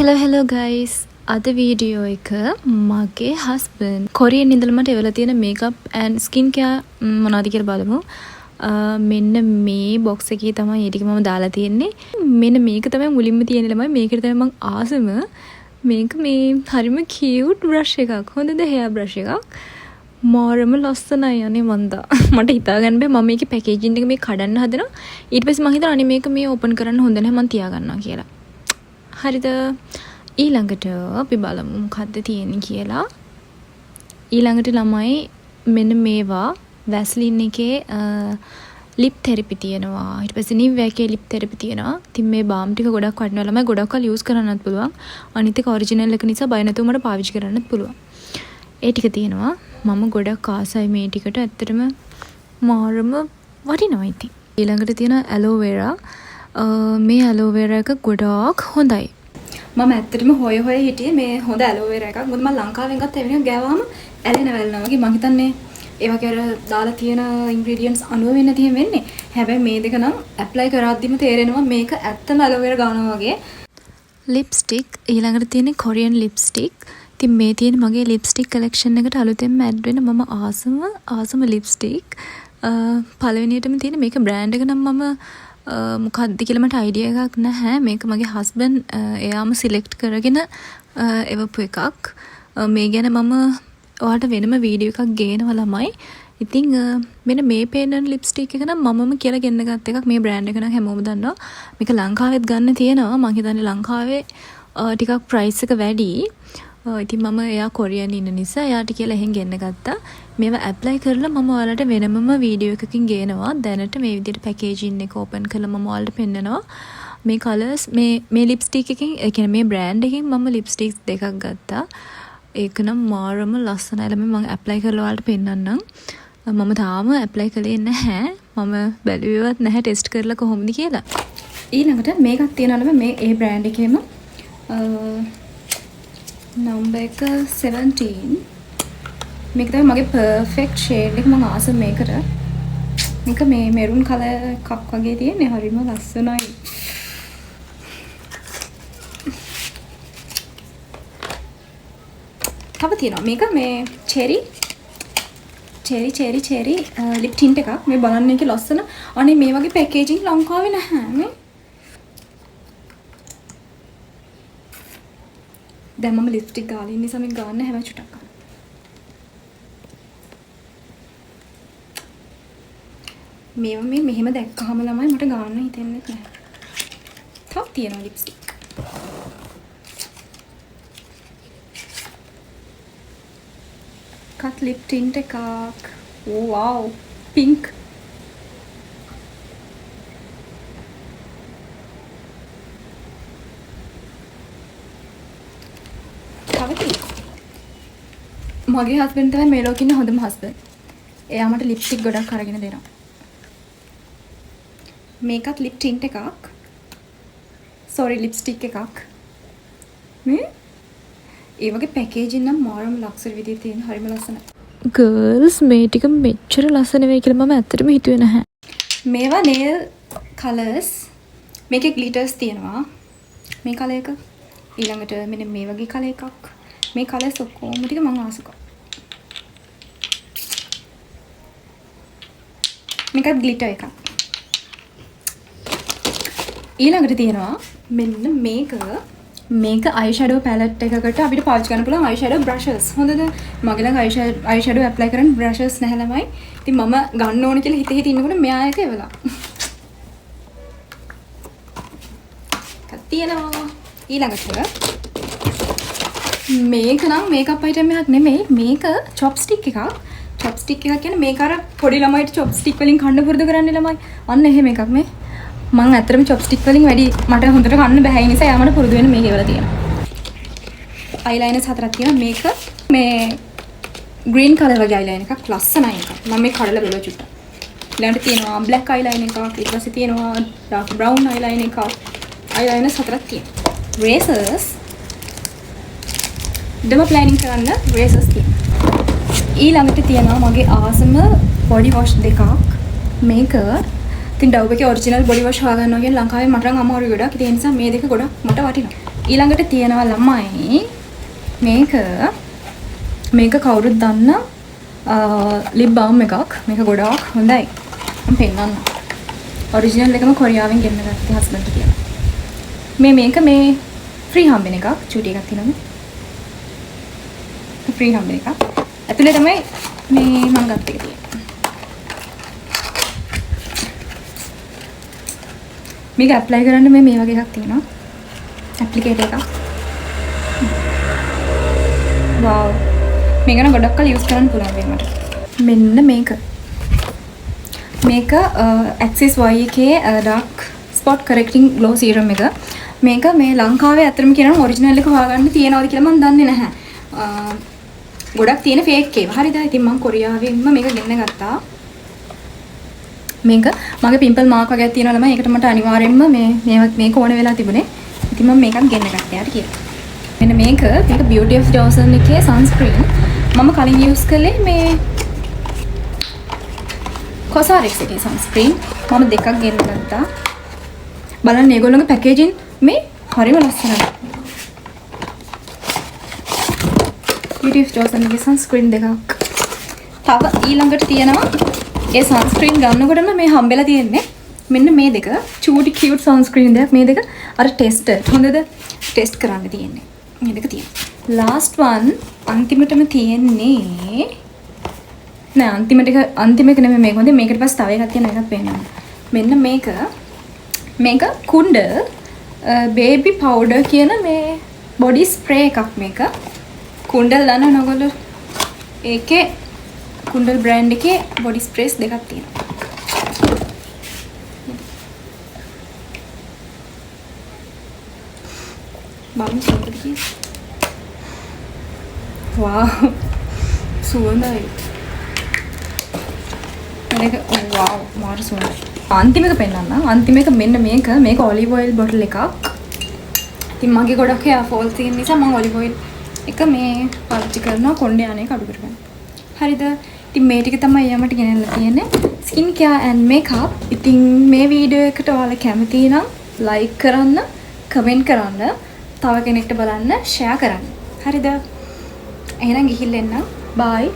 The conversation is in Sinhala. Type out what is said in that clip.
hello guys. අද වීඩියෝ එක මගේ හස්බන්ඩ් කොරියන් ඉඳලා මට එවලා තියෙන මේකප් ඇන්ඩ් ස්කින් කෙයාර් මොනවද කියලා බලමු. මෙන්න මේ බොක්ස් එකේ තමයි ඒ ටික මම දාලා තියෙන්නේ. මෙන්න මේක තමයි මුලින්ම තියෙන ළමයි. මේකට තමයි මම ආසම. මේක මේ හරිම කියුට් බ්‍රෂ් එකක්. හොඳද හෙයාර් බ්‍රෂ් එකක්. මාරම ලස්සනයි අනේ මන්දා. මට හිතා ගන්න බෑ මම මේකේ පැකේජින් එක මේ කඩන්න හදනවා. ඊට පස්සේ මම හිතනවා අනේ මේක මේ ඕපන් කරන්න හොඳ නැහැ මම තියාගන්නවා කියලා. හරිද? ඊළඟට අපි බලමු මොකද්ද තියෙන්නේ කියලා. ඊළඟට ළමයි මෙන්න මේවා වැස්ලින් එකේ ලිප් තෙරපි තියෙනවා. ඊට පස්සේ නිව්යා එකේ ලිප් තෙරපි තියෙනවා. ඉතින් මේ බාම් ටික ගොඩක් වටිනවා ළමයි. ගොඩක් කල් යූස් කරන්නත් පුළුවන්. අනිත් එක ඔරිජිනල් එක නිසා බය නැතුව මට පාවිච්චි කරන්නත් පුළුවන්. ඒ ටික තියෙනවා. මම ගොඩක් ආසයි මේ ටිකට. ඇත්තටම මාරම වටිනවා ඉතින්. ඊළඟට තියෙන ඇලෝවෙරා. මේ ඇලෝවෙරා එක ගොඩක් හොඳයි. මම ඇත්තටම හොය හිටියේ මේ හොඳ ඇලෝවෙරා එකක්. මොකද මම ලංකාවෙන් ගත්ත එවැනි ගෑවම ඇලෙනවා වගේ. මම හිතන්නේ ඒ වගේ අර දාලා තියෙන ඉන්ග්‍රීඩියන්ට්ස් අනුව වෙන්න තියෙන වෙන්නේ. හැබැයි මේ දෙක නම් ඇප්ලයි කරද්දිම තේරෙනවා මේක ඇත්තම ඇලෝවෙරා ගන්නවා වගේ. ලිප්ස්ටික් ඊළඟට තියෙන්නේ කොරියන් ලිප්ස්ටික්. ඉතින් මේ තියෙන මගේ ලිප්ස්ටික් කලෙක්ෂන් එකට අලුතෙන්ම ඇඩ් වෙන මම ආසම ලිප්ස්ටික්. පළවෙනියටම තියෙන මේක බ්‍රෑන්ඩ් එක නම් මම මොකක්ද කියලා මට අයිඩියා එකක් නැහැ. මේක මගේ හස්බන්ඩ් එයාම සිලෙක්ට් කරගෙන එවපු එකක්. මේ ගැන මම ඔයාලට වෙනම වීඩියෝ එකක් ගේනවා ළමයි. ඉතින් මෙන්න මේ පේන ලිප්ස්ටික් එක නම් මමම කියලා ගෙන්න ගත්ත එකක්. මේ බ්‍රෑන්ඩ් එක නම් හැමෝම දන්නවා. මේක ලංකාවෙත් ගන්න තියෙනවා. මම හිතන්නේ ලංකාවේ ටිකක් ප්‍රයිස් එක වැඩි. ඉතින් මම එයා කොරියන් ඉන්න නිසා එයාට කියලා එහෙන් ගෙන්න ගත්තා. මේවා ඇප්ලයි කරලා මම ඔයාලට වෙනමම වීඩියෝ එකකින් ගේනවා. දැනට මේ විදිහට පැකේජින් එක ඕපන් කරලා මම ඔයාලට පෙන්නනවා. මේ කලර්ස් මේ ලිප්ස්ටික් එකකින් ඒ කියන්නේ මේ බ්‍රෑන්ඩ් එකකින් මම ලිප්ස්ටික්ස් දෙකක් ගත්තා. ඒක නම් මාරම ලස්සනයි. ළමයි මම ඇප්ලයි කරලා ඔයාලට පෙන්නන්නම්. මම තාම ඇප්ලයි කළේ නැහැ. මම බැලුවේවත් නැහැ ටෙස්ට් කරලා කොහොමද කියලා. ඊළඟට මේකක් තියෙනවා මේ ඒ බ්‍රෑන්ඩ් එකේම නම්බර් එක 17. මේක තමයි මගේ පර්ෆෙක්ට් ෂේඩ් එක. මම ආස මේකට. මේක මේ මෙරුන් කලර් එකක් වගේ තියෙන්නේ. හරිම ලස්සනයි. තව තියෙනවා මේක මේ චෙරි ලිප් ටින්ට් එකක්. මේ බලන්න එකේ ලස්සන. අනේ මේ වගේ පැකේජින් ලංකාවේ නැහැ නේ. දැන් මම ලිප්ස්ටික් ගාලා ඉන්න නිසා මේක ගන්න හැම චුට්ටක් ගන්න. මේවා මේ මෙහෙම දැක්කහම ළමයි මට ගන්න හිතෙන්නේ නැහැ. තව තියෙනවා ලිප්ස්ටික්. කත් ලිප් ටින්ට් එකක්. ඕ වව් පින්ක්. මගේ හස්බන්ඩ් තමයි මේ ලෝකේ ඉන්න හොඳම හස්බන්ඩ්. එයා මට ලිප්ස්ටික් ගොඩක් අරගෙන දෙනවා. මේකත් ලිප් ටින්ට් එකක්. සෝරි ලිප්ස්ටික් එකක්. මේ ඒ වගේ පැකේජින් නම් මාරම ලක්සරි විදිහට තියෙන හරිම ලස්සනයි. ගර්ල්ස් මේ ටික මෙච්චර ලස්සන වෙයි කියලා මම ඇත්තටම හිතුවේ නැහැ. මේවා nail colors. මේකේ glitters තියෙනවා. මේ කලර් එක. ඊළඟට මෙන්න මේ වගේ කලර් එකක්. මේ කලර්ස් ඔක්කොම ටික මම ආසකෝ. මේකත් ග්ලිටර් එකක්. ඊළඟට තියෙනවා මෙන්න මේක අයි ෂැඩෝ පැලට් එකකට අපිට පාවිච්චි කරන්න පුළුවන් අයි ෂැඩෝ බ්‍රෂස්. හොඳද? මගේ ළඟ අයි ෂැඩෝ ඇප්ලයි කරන්න බ්‍රෂස් නැහැ ළමයි. ඉතින් මම ගන්න ඕන කියලා හිත ඉන්නකොට මෙයා එක එවලා. තියෙනවා. ඊළඟට මේක නම් මේකප් අයිටම් එකක් නෙමෙයි. මේක චොප්ස්ටික් එකක්. චොප්ස්ටික් එකක් කියන්නේ මේක අර පොඩි ළමයිට චොප්ස්ටික් වලින් කන්න පුරුදු කරන්නේ ළමයි. අන්න එහෙම එකක් මේ. මම ඇත්තටම චොප්ස්ටික් වලින් වැඩි මට හොඳට කන්න බෑ. ඒ නිසා යාමට පුරුදු වෙන්න මේක ඉවලා තියෙනවා. අයිලයිනර්ස් හතරක් තියෙනවා. මේක මේ ග්‍රීන් කලර් වගේ අයිලයිනර් එකක්. ලස්සනයි එකක්. මම මේ කඩලා බලුවා චුට්ටක්. ඊළඟට තියෙනවා බ්ලැක් අයිලයිනර් එකක්. ඊට පස්සේ තියෙනවා ඩාර්ක් බ්‍රවුන් අයිලයිනර් එකක්. අයිලයිනර්ස් හතරක් තියෙනවා. රේසර්ස් ඩම ප්ලෑනින් කරන්න රේසස් තියෙනවා. ඊළඟට තියෙනවා මගේ ආසම බොඩි වොෂ් දෙකක්. මේක ඉතින් ඩව් එකේ ඔරිජිනල් බොඩි වොෂ් හොයාගන්නවා කියන ලංකාවේ මට නම් අමාරුයි ගොඩක්. ඒ නිසා මේ දෙක ගොඩක් මට වටිනවා. ඊළඟට තියෙනවා ළමයි මේක කවුරුත් දන්න ලිප් බාම් එකක්. මේක ගොඩාක් හොඳයි. මම පෙන්නන්න. ඔරිජිනල් එකම කොරියාවෙන් ගෙන්න ගත්තේ හස්බන්ඩ් කියලා. මේක ෆ්‍රී හම්බෙන එකක්. චූටි එකක් තියෙනවා. ෆ්‍රී හම්බෙන එකක්. ඇතුලේ තමයි මේ මම ගත්ත එක තියෙන්නේ. මේක ඇප්ලයි කරන්න මේ වගේ එකක් තියෙනවා. ඇප්ලිකේටර් එකක්. වව්. මේක නම් ගොඩක් කල් යූස් කරන්න පුළුවන් වෙයි මට. මෙන්න මේක Access YK dark spot correcting glow serum එක. මේක මේ ලංකාවේ ඇත්තටම කියනවා ඔරිජිනල් එක හොයාගන්න තියනවාද කියලා මම දන්නේ නැහැ. ගොඩක් තියෙන ෆේක් ඒවා. හරිද? ඉතින් මම කොරියාවෙන්ම මේක ගෙන්න ගත්තා. මේක මගේ පිම්පල් මාක් වගේක් තියෙනවා ළමයි. ඒකට මට අනිවාර්යෙන්ම මේක ඕන වෙලා තිබුණේ. ඉතින් මම මේකත් ගෙන්න ගත්තා යාට කියලා. මෙන්න මේක Beauty of Johnson එකේ sunscreen. මම කලින් යූස් කළේ මේ Cosrx එකේ sunscreen. මම දෙකක් ගෙන්න ගත්තා. බලන්න මේගොල්ලෝගේ පැකේජින් මේ හරිම ලස්සනයි. Beauty of Johnson එකේ sunscreen දෙකක්. තව ඊළඟට තියෙනවා ඒ sunscreen ගන්නකොටම මේ හම්බෙලා තියෙන්නේ මෙන්න මේ දෙක. චූටි cute sunscreen දෙකක්. මේ දෙක අර ටෙස්ට් හොඳද? ටෙස්ට් කරන්න තියෙන්නේ. මේ දෙක තියෙනවා. last one අන්තිමටම තියෙන්නේ නෑ අන්තිම එක නෙමෙයි මේක. හොඳේ මේකට පස්සේ තව එකක් තියෙනවා. ඒකත් පෙන්නන්න. මෙන්න මේක කුණ්ඩල් baby powder කියන මේ body spray එකක් මේක. කුණ්ඩල් දන්නවද ඔයගොල්ලෝ? ඒකේ කුණ්ඩල් brand එකේ body sprays දෙකක් තියෙනවා. බලමු සුවඳ කීයද? wow සුවඳයි. මේක wow මාර සුවඳයි. අන්තිම එක පෙන්නන්න. අන්තිම එක මෙන්න මේක olive oil bottle එකක්. ඉතින් මගේ ගොඩක් hair fall තියෙන නිසා මම olive oil එක මේ පාවිච්චි කරනවා කොණ්ඩේ අනේ කඩු කරගන්න. හරිද? ඉතින් මේ ටික තමයි යමට ගෙනල්ලා තියෙන්නේ. skin care and makeup. ඉතින් මේ වීඩියෝ එකට ඔයාලා කැමති නම් like කරන්න, comment කරන්න, තව කෙනෙක්ට බලන්න share කරන්න. හරිද? එහෙනම් ගිහින් එන්න. bye.